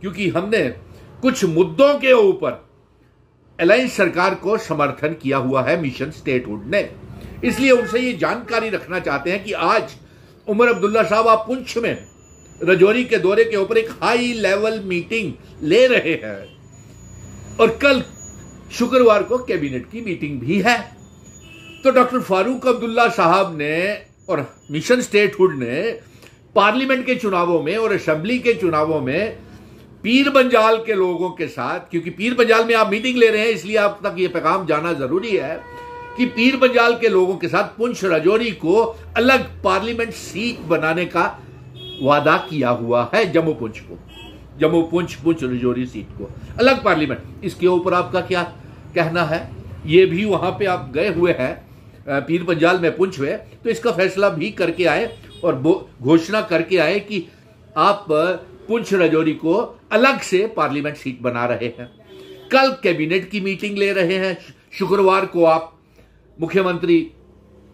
क्योंकि हमने कुछ मुद्दों के ऊपर अलायंस सरकार को समर्थन किया हुआ है मिशन स्टेटहुड ने। इसलिए उनसे ये जानकारी रखना चाहते हैं कि आज उमर अब्दुल्ला साहब आप पुंछ में रजौरी के दौरे के ऊपर एक हाई लेवल मीटिंग ले रहे हैं और कल शुक्रवार को कैबिनेट की मीटिंग भी है। तो डॉक्टर फारूक अब्दुल्ला साहब ने और मिशन स्टेटहुड ने पार्लियामेंट के चुनावों में और असेंबली के चुनावों में पीर पंजाल के लोगों के साथ, क्योंकि पीर पंजाल में आप मीटिंग ले रहे हैं इसलिए आप तक ये पैगाम जाना जरूरी है कि पीर पंजाल के लोगों के साथ पुंछ रजौरी को अलग पार्लियामेंट सीट बनाने का वादा किया हुआ है। जम्मू पुंछ रजौरी सीट को अलग पार्लियामेंट, इसके ऊपर आपका क्या कहना है? ये भी वहां पे आप गए हुए हैं पीर पंजाल में, पुंछ में, तो इसका फैसला भी करके आए और घोषणा करके आए कि आप पुंछ रजौरी को अलग से पार्लियामेंट सीट बना रहे हैं। कल कैबिनेट की मीटिंग ले रहे हैं, शुक्रवार को आप मुख्यमंत्री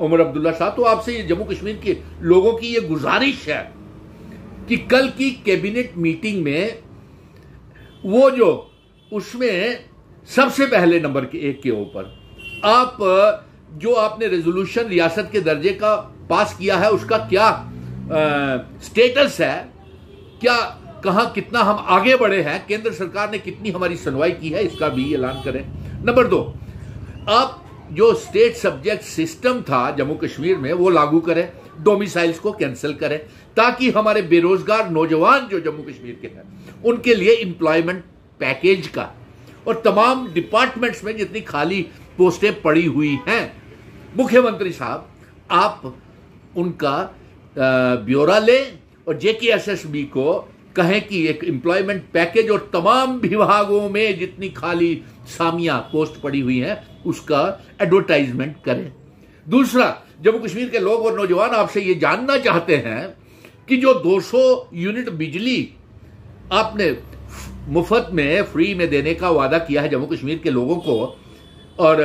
उमर अब्दुल्ला साहब, तो आपसे जम्मू कश्मीर के लोगों की यह गुजारिश है कि कल की कैबिनेट मीटिंग में वो जो उसमें सबसे पहले नंबर के एक के ऊपर आप जो आपने रेजोल्यूशन रियासत के दर्जे का पास किया है उसका क्या स्टेटस है, क्या कहां कितना हम आगे बढ़े हैं, केंद्र सरकार ने कितनी हमारी सुनवाई की है, इसका भी ऐलान करें। नंबर 2, आप जो स्टेट सब्जेक्ट सिस्टम था जम्मू कश्मीर में वो लागू करें, डोमिसाइल्स को कैंसिल करें, ताकि हमारे बेरोजगार नौजवान जो जम्मू कश्मीर के हैं उनके लिए एम्प्लॉयमेंट पैकेज का और तमाम डिपार्टमेंट्स में जितनी खाली पोस्टें पड़ी हुई हैं, मुख्यमंत्री साहब आप उनका ब्यौरा लें और जेकेएसएसबी को कहें कि एक एम्प्लॉयमेंट पैकेज और तमाम विभागों में जितनी खाली सामिया पोस्ट पड़ी हुई हैं उसका एडवर्टाइजमेंट करें। दूसरा, जम्मू कश्मीर के लोग और नौजवान आपसे ये जानना चाहते हैं कि जो 200 यूनिट बिजली आपने मुफ्त में फ्री में देने का वादा किया है जम्मू कश्मीर के लोगों को और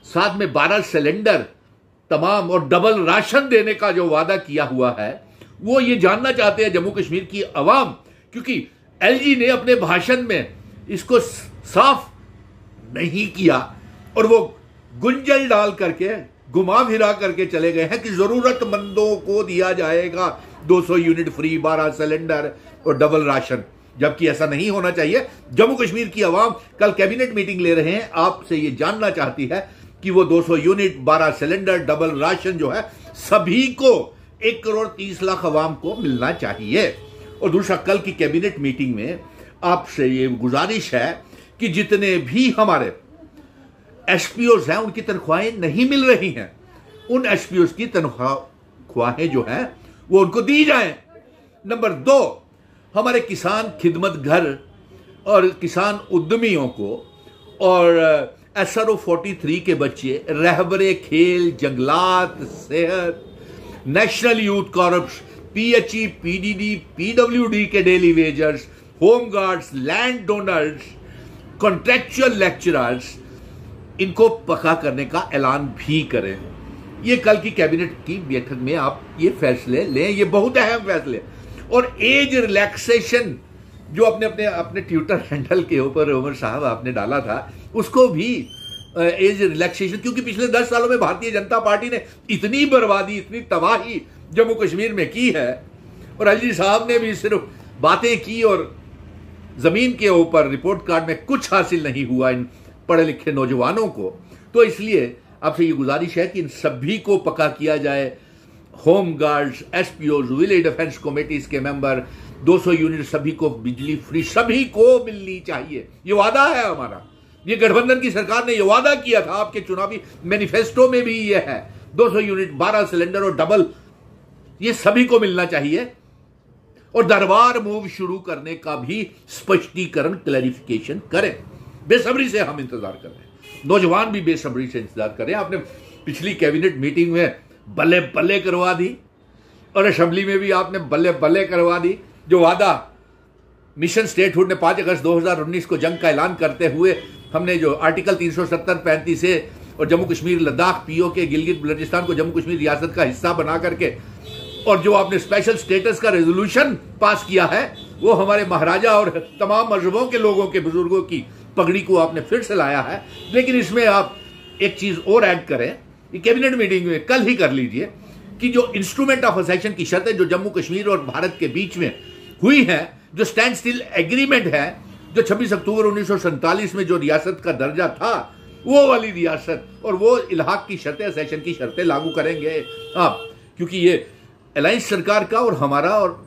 साथ में 12 सिलेंडर तमाम और डबल राशन देने का जो वादा किया हुआ है, वो ये जानना चाहते हैं जम्मू कश्मीर की अवाम, क्योंकि एलजी ने अपने भाषण में इसको साफ नहीं किया और वो गुंजल डाल करके घुमा फिरा करके चले गए हैं कि जरूरतमंदों को दिया जाएगा 200 यूनिट फ्री, 12 सिलेंडर और डबल राशन, जबकि ऐसा नहीं होना चाहिए। जम्मू कश्मीर की आवाम कल कैबिनेट मीटिंग ले रहे हैं, आपसे ये जानना चाहती है कि वो 200 यूनिट, 12 सिलेंडर, डबल राशन जो है सभी को 1,30,00,000 आवाम को मिलना चाहिए। और दूसरा, कल की कैबिनेट मीटिंग में आपसे ये गुजारिश है कि जितने भी हमारे एसपीओज हैं उनकी तनख्वाहें नहीं मिल रही हैं, उन एसपीओज की तनख्वाहें जो हैं वो उनको दी जाएं। नंबर 2, हमारे किसान खिदमत घर और किसान उद्यमियों को और SRO 43 के बच्चे रहबरे खेल, जंगलात, सेहत, national youth corps, PHE, PDD, PWD के daily wagers, home guards, land donors, contractual lecturers, इनको पक्का करने का ऐलान भी करें। ये कल की कैबिनेट की बैठक में आप ये फैसले लें, ये बहुत अहम फैसले। और एज रिलैक्सेशन जो अपने ट्विटर हैंडल के ऊपर उमर साहब आपने डाला था, उसको भी एज रिलैक्सेशन, क्योंकि पिछले 10 सालों में भारतीय जनता पार्टी ने इतनी बर्बादी, इतनी तबाही जम्मू कश्मीर में की है और एलजी साहब ने भी सिर्फ बातें की और जमीन के ऊपर रिपोर्ट कार्ड में कुछ हासिल नहीं हुआ इन पढ़े लिखे नौजवानों को। तो इसलिए आपसे ये गुजारिश है कि इन सभी को पक्का किया जाए, home guards, SPOs, village defence committees के मेंबर, 200 यूनिट सभी को बिजली फ्री सभी को मिलनी चाहिए। ये वादा है हमारा, ये गठबंधन की सरकार ने ये वादा किया था, आपके चुनावी मैनिफेस्टो में भी ये है। 200 यूनिट, 12 सिलेंडर और डबल, ये सभी को मिलना चाहिए। और दरबार मूव शुरू करने का भी स्पष्टीकरण, क्लैरिफिकेशन करें। बेसब्री से हम इंतजार कर रहे हैं, नौजवान भी बेसब्री से इंतजार कर रहे हैं। आपने पिछली कैबिनेट मीटिंग में बल्ले बल्ले करवा दी और असेंबली में भी आपने बल्ले बल्ले करवा दी। जो वादा मिशन स्टेटहुड ने 5 अगस्त 2019 को जंग का ऐलान करते हुए हमने जो आर्टिकल 370-35 से और जम्मू कश्मीर, लद्दाख, पीओके, गिलगित बल्टिस्तान को जम्मू कश्मीर रियासत का हिस्सा बना करके और जो आपने स्पेशल स्टेटस का रेजोल्यूशन पास किया है, वो हमारे महाराजा और तमाम मजहबों के लोगों के बुजुर्गों की पगड़ी को आपने फिर से लाया है। लेकिन इसमें आप एक चीज और ऐड करें, ये कैबिनेट मीटिंग में कल ही कर लीजिए कि जो इंस्ट्रूमेंट ऑफ असेशन की शर्तें जो जम्मू कश्मीर और भारत के बीच में हुई है, जो स्टैंड स्टिल एग्रीमेंट है, जो 26 अक्टूबर 1947 में जो रियासत का दर्जा था, वो वाली रियासत और वो इल्हाक की शर्तें, असेशन की शर्तें लागू करेंगे आप, क्योंकि ये अलायंस सरकार का और हमारा और